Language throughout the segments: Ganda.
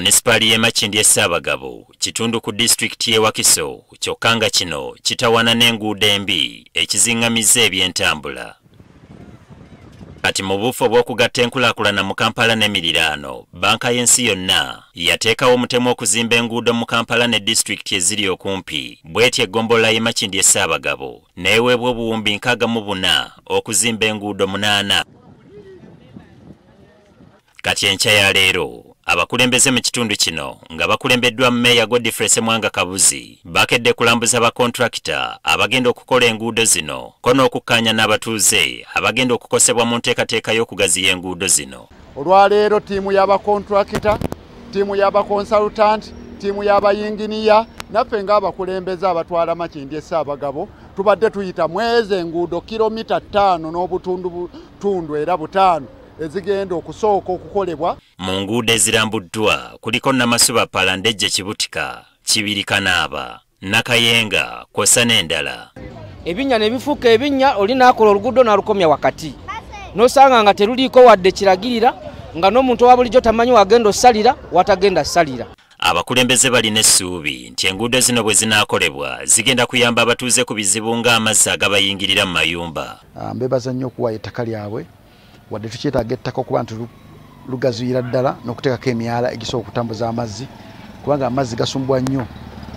Municipal y'e Makindye Ssaabagabo kitundu ku district y'e Wakiso kyokka nga kino kitawana n'enguudo embi ekiziŋŋamizza eby'entambula. Kati mu buufo bw'okugatta enkulaakulana mu Kampala n'emiriraano, banka y'ensi yonna yateekawo omutemu okuzimba enguudo mu Kampala ne district eziri okumpi, bw'etyo eggombolola y'e Makindye Ssaabagabo n'eweebwa obuwumbi 64 okuzimba enguudo 8. Kati enkya ya leero abakulembeze mu kitundu kino nga bakulembeddwa Meeya Godfrey Ssemwanga Kabuzi bakedde kulambuza ba kontrakita abagenda okukola enguudo zino ko n'okukkaanya n'abatuuze abagenda okukosebwa mu nteekateeka y'okugaziya enguudo zino. Olwaleero ttiimu y'abakontrakita, ttiimu y'abakonsultant, ttiimu y'abayinginiya naffe ng'abakulembeze abatwala Makindye Ssaabagabo tubadde tuyita mweze enguudo kilomita 5 n'obutundu era 5 ezigenda okusooka okukolebwa. Mu nguudo ezirambuddwa kuliko Namasuba Palandejje Kibutika, Kibirikanaaba, Nakayenga kwosa n'endala. Ebinnya ne bifuuka ebinnya oli n'akola oluguudo n'alukomya wakati. N'osanga nga teruliiko wadde kiragirira nga n'omuntu owa bulijjo tamanyi wagenda osalira watagenda salira. Abakulembeze balina essuubi nti enguudo zino bwe zinaakolebwa zigenda kuyamba abatuuze ku bizibu ng'amazzi agabayingirira mu mayumba. Mbebaza nnyo okuwa ettaka lyabwe wadde tukyetaaga ettaka okuba nti lugaziyira ddala n'okuteekako emyala egisobola okutambuza amazzi kubanga amazzi gasumbwa nnyo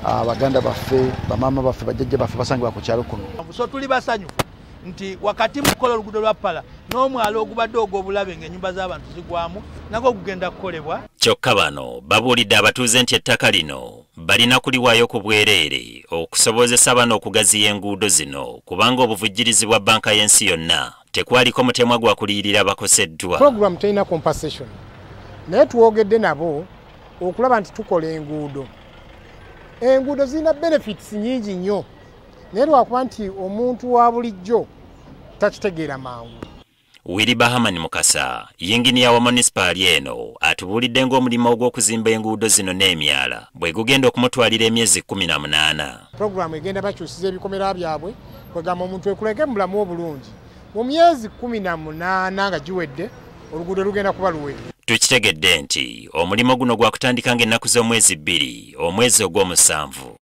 abaganda baffe bamaama baffe bajjajja baffe basangibwa ku kyalo kuno. So tuli basanyufu nti wakati mukola oluguudo lwa Pala n'omwalo ogubadde ogw'obulabe ng'ennyumba z'abantu zigwamu nagwo gugenda kukolebwa. Kyokka bano babuulidde abatuuze nti ettaka lino balina kuliwaayo ku bwereere okusobozesa bano okugaziya enguudo zino kubanga obuvujjirizi bwa banka y'ensi yonna tekwaliko mutemwa gwa kuliyirira bakoseddwa. Program terina compensation naye tuwogedde nabo okulaba nti tukola enguudo. Enguudo zirina benefits nyingi nnyo naye lwakuba nti omuntu wa bulijjo takitegeera mangu. Willy Bahamani Mukasa, yinginiya wa municipal eno, atubuulidde ng'omulimu ogw'okuzimba enguudo zino n'emyala bwe gugenda okumutwalira emyezi 18. Program egenda bakyusiza ebikomera byabwe kwegamba omuntu ekulege mu bulamu obulungi. Mu myezi 18 nga giwedde oluguudo lugenda kuba luwedde. Tukitegedde nti omulimu guno gwakutandika ng'ennaku z'omwezi 2 omwezi ogw'omusanvu.